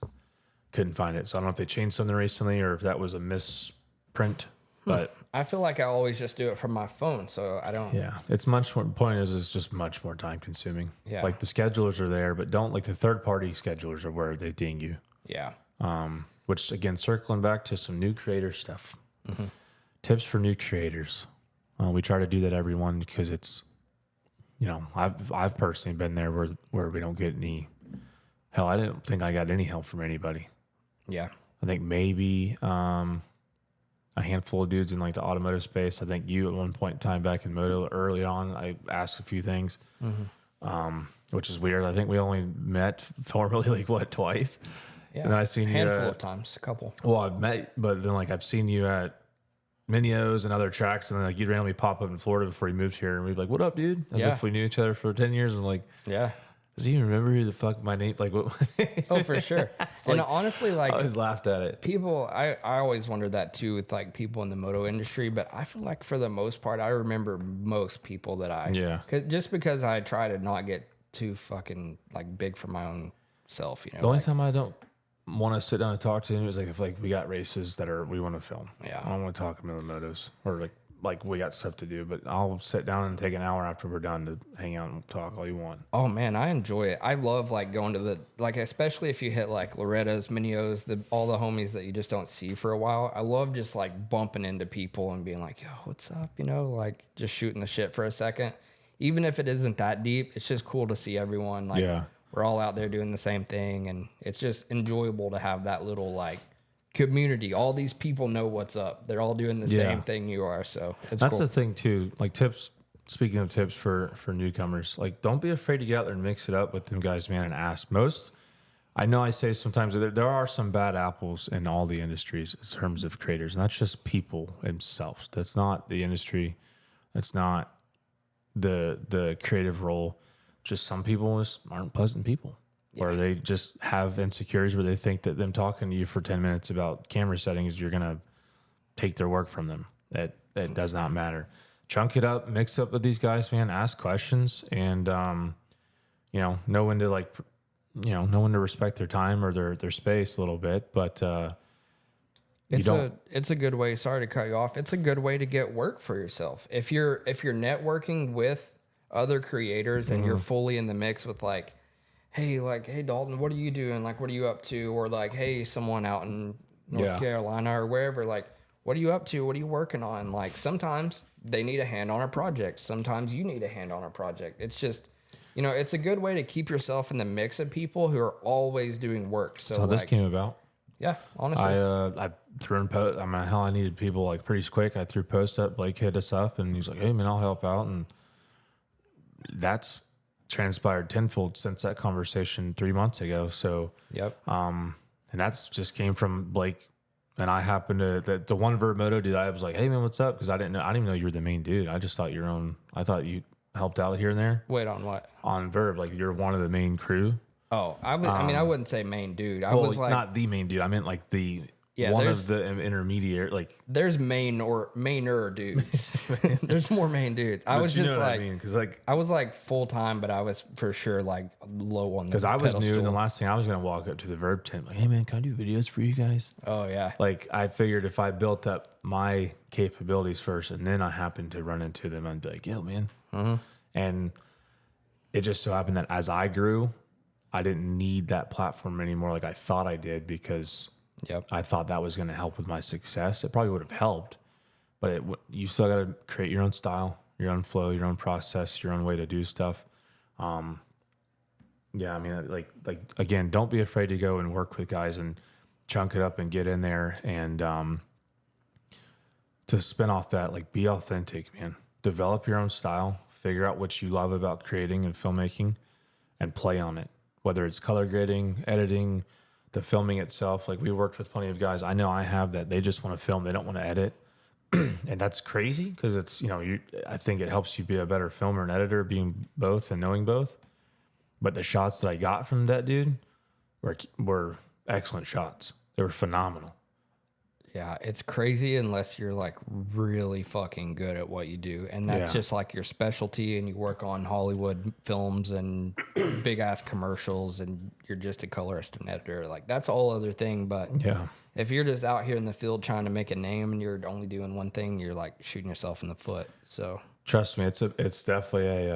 couldn't find it. So I don't know if they changed something recently or if that was a misprint. But I feel like I always just do it from my phone, so I don't. yeah, it's much more. The point is, it's just much more time consuming. Yeah. Like the schedulers are there, but don't like the third party schedulers are where they ding you. Yeah. Which again, circling back to some new creator stuff. Tips for new creators. We try to do that everyone because it's, you know, I've personally been there where we don't get any. Hell, I didn't think I got any help from anybody. Yeah. I think maybe a handful of dudes in like the automotive space. I think you at one point in time back in moto early on, I asked a few things, which is weird. I think we only met formally like twice. Yeah. And then I seen you handful of times, a couple. Well, I've met, but then like I've seen you at Minios and other tracks, and then like you'd randomly pop up in Florida before you moved here, and we'd be like, "What up, dude?" As if we knew each other for 10 years. And I'm like, yeah. Does he even remember who the fuck my name? Like, what? Oh, for sure. And honestly, like, I always laughed at it. People, I always wondered that too with like people in the moto industry, but I feel like for the most part, I remember most people that just because I try to not get too fucking like big for my own self, you know. The only time I don't want to sit down and talk to him is like if like we got races that we want to film. Yeah. I don't want to talk about motos or like we got stuff to do, but I'll sit down and take an hour after we're done to hang out and talk all you want. Oh man, I enjoy it. I love like going to the, like, especially if you hit like Loretta's, Minios, all the homies that you just don't see for a while. I love just like bumping into people and being like, yo, what's up? You know, like just shooting the shit for a second. Even if it isn't that deep, it's just cool to see everyone. Like we're all out there doing the same thing, and it's just enjoyable to have that little like community. All these people know what's up. They're all doing the same thing you are. So that's cool. The thing too. Like tips. Speaking of tips for newcomers, like don't be afraid to get out there and mix it up with them guys, man, and ask. I know I say sometimes there are some bad apples in all the industries in terms of creators, and that's just people themselves. That's not the industry. That's not the creative role. Just some people just aren't pleasant people. or they just have insecurities where they think that them talking to you for 10 minutes about camera settings, you're going to take their work from them. That does not matter. Chunk it up, mix up with these guys, man, ask questions, and, know when to know when to respect their time or their space a little bit. But, it's a good way. Sorry to cut you off. It's a good way to get work for yourself. If you're networking with other creators and you're fully in the mix with hey Dalton, what are you doing? Like, what are you up to? Or like, hey, someone out in North Carolina or wherever, like, what are you up to? What are you working on? Like, sometimes they need a hand on a project. Sometimes you need a hand on a project. It's just, it's a good way to keep yourself in the mix of people who are always doing work. So this came about. Yeah, honestly. I threw in post. I needed people pretty quick. I threw post up. Blake hit us up, and he's like, "Hey man, I'll help out." And that's transpired tenfold since that conversation 3 months ago. So, yep. And that's just came from Blake. And I happened to the one Verb Moto dude. I was like, "Hey man, what's up?" Because I didn't even know you were the main dude. I just thought I thought you helped out here and there. Wait, on what? On Verb, like you're one of the main crew. Oh, I wouldn't say main dude. I was like, not the main dude. I meant like the one of the intermediate. Like there's mainer dudes. There's more main dudes. I was just like, because I was like full time, but I was for sure like low on the because I was pedestal. new, and the last thing I was gonna walk up to the Verb tent like, "Hey man, can I do videos for you guys?" Oh yeah. Like I figured if I built up my capabilities first, and then I happened to run into them, I'd be like, "Yo man," and it just so happened that as I grew, I didn't need that platform anymore like I thought I did, because I thought that was going to help with my success. It probably would have helped, but you still got to create your own style, your own flow, your own process, your own way to do stuff. Like again, don't be afraid to go and work with guys and chunk it up and get in there and to spin off that, like, be authentic, man. Develop your own style, figure out what you love about creating and filmmaking, and play on it. Whether it's color grading, editing, the filming itself. Like, we worked with plenty of guys. I know I have that they just want to film. They don't want to edit. And that's crazy because it's, I think it helps you be a better filmer and editor, being both and knowing both. But the shots that I got from that dude were excellent shots. They were phenomenal. Yeah, it's crazy unless you're like really fucking good at what you do. And that's just like your specialty, and you work on Hollywood films and big ass commercials, and you're just a colorist and editor. Like, that's a whole other thing. But if you're just out here in the field trying to make a name and you're only doing one thing, you're like shooting yourself in the foot. So trust me, it's definitely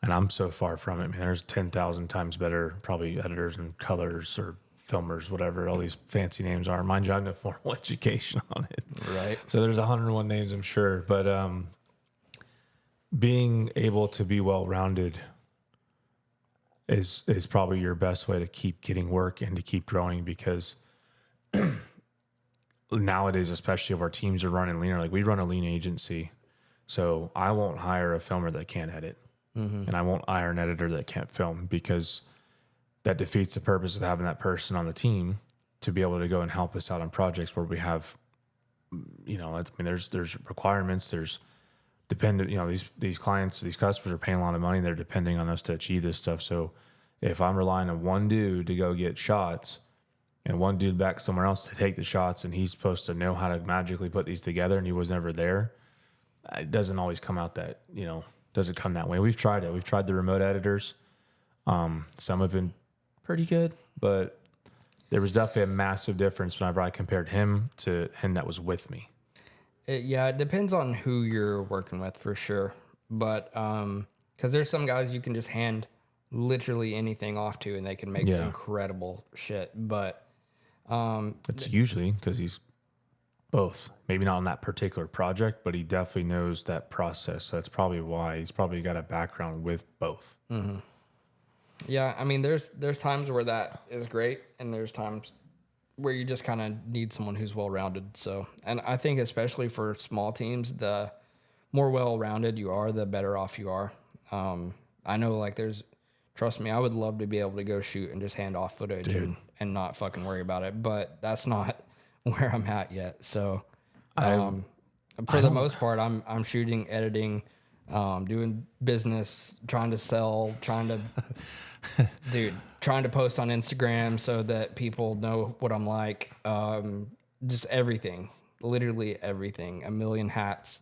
and I'm so far from it, man. There's 10,000 times better probably editors and colors or filmers, whatever all these fancy names are. Mind you, I have no formal education on it. Right. So there's 101 names, I'm sure. But being able to be well-rounded is probably your best way to keep getting work and to keep growing, because nowadays, especially if our teams are running leaner, like we run a lean agency. So I won't hire a filmer that can't edit. And I won't hire an editor that can't film, because that defeats the purpose of having that person on the team to be able to go and help us out on projects where we have, there's requirements, there's dependent, these clients, these customers are paying a lot of money. They're depending on us to achieve this stuff. So if I'm relying on one dude to go get shots and one dude back somewhere else to take the shots, and he's supposed to know how to magically put these together, and he was never there, it doesn't always come out that, doesn't come that way. We've tried it. We've tried the remote editors. Some have been pretty good, but there was definitely a massive difference whenever I compared him to him that was with me. It depends on who you're working with, for sure. But because there's some guys you can just hand literally anything off to, and they can make incredible shit. But it's usually because he's both. Maybe not on that particular project, but he definitely knows that process. So that's probably why he's probably got a background with both. Mm-hmm. Yeah, I mean, there's times where that is great, and there's times where you just kind of need someone who's well-rounded. So, and I think especially for small teams, the more well-rounded you are, the better off you are. I know, trust me, I would love to be able to go shoot and just hand off footage and not fucking worry about it, but that's not where I'm at yet. So, for the most part, I'm shooting, editing, doing business, trying to sell, trying to Dude, trying to post on Instagram so that people know what I'm like. Just everything, literally everything, a million hats.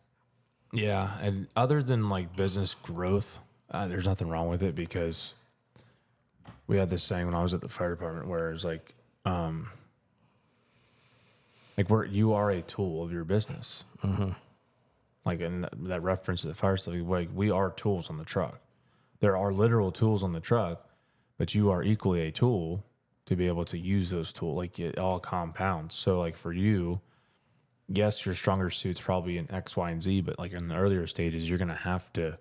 Yeah, and other than like business growth, there's nothing wrong with it because we had this saying when I was at the fire department where it's like where you are a tool of your business. Mm-hmm. Like in that reference to the fire stuff, like we are tools on the truck. There are literal tools on the truck, but you are equally a tool to be able to use those tools. Like it all compounds. So like for you, yes, your stronger suit's probably in X, Y, and Z, but like in the earlier stages, you're gonna have to,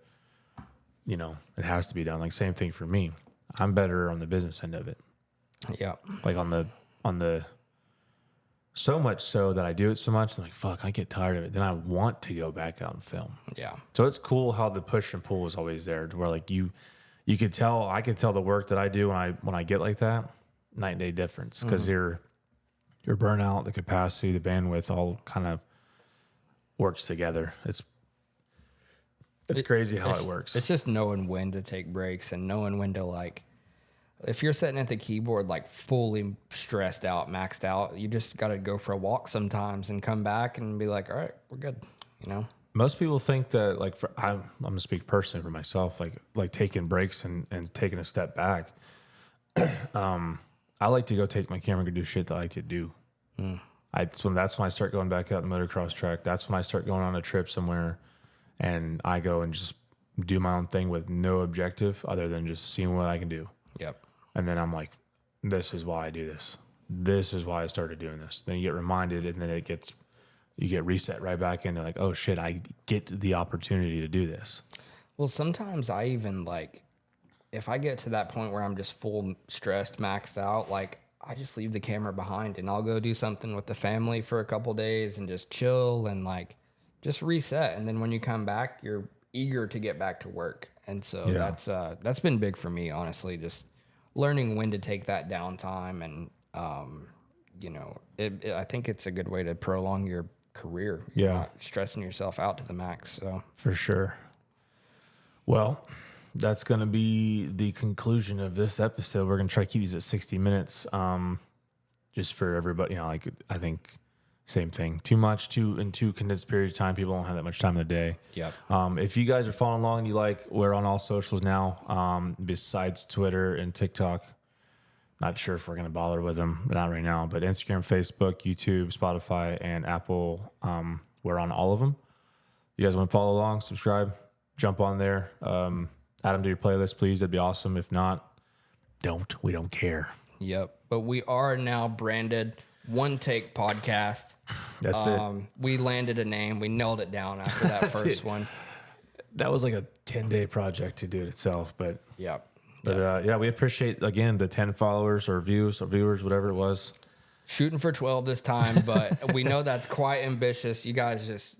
it has to be done. Like same thing for me. I'm better on the business end of it. Yeah. Like on the so much so that I do it so much, I'm like, fuck, I get tired of it. Then I want to go back out and film. Yeah. So it's cool how the push and pull is always there to where like you could tell, I could tell the work that I do when I get like that, night and day difference. Because your burnout, the capacity, the bandwidth all kind of works together. It's crazy how it works. It's just knowing when to take breaks and knowing when to like, if you're sitting at the keyboard like fully stressed out, maxed out, you just got to go for a walk sometimes and come back and be like, all right, we're good. Most people think that like I'm gonna speak personally for myself, like taking breaks and taking a step back. I like to go take my camera and go do shit that I like to do. That's when I start going back out the motocross track. That's when I start going on a trip somewhere, and I go and just do my own thing with no objective other than just seeing what I can do. Yep. And then I'm like, this is why I do this. This is why I started doing this. Then you get reminded, and then you get reset right back into like, oh shit, I get the opportunity to do this. Well, sometimes I even like, if I get to that point where I'm just full stressed, maxed out, like I just leave the camera behind and I'll go do something with the family for a couple days and just chill and like just reset. And then when you come back, you're eager to get back to work. And so that's been big for me, honestly, just learning when to take that downtime. And, I think it's a good way to prolong your career. You're not stressing yourself out to the max. So for sure. Well, that's going to be the conclusion of this episode. We're going to try to keep these at 60 minutes, just for everybody. I think same thing. Too much, in too condensed period of time. People don't have that much time in the day. Yep. If you guys are following along, we're on all socials now, besides Twitter and TikTok. Not sure if we're going to bother with them. Not right now, but Instagram, Facebook, YouTube, Spotify, and Apple. We're on all of them. You guys want to follow along, subscribe, jump on there. Add them to your playlist, please. That'd be awesome. If not, don't. We don't care. Yep. But we are now branded One Take Podcast. That's it. We landed a name. We nailed it down after that first one. That was like a 10-day project to do it itself, but yep. But we appreciate again the 10 followers or viewers, whatever it was. Shooting for 12 this time, but we know that's quite ambitious. You guys just,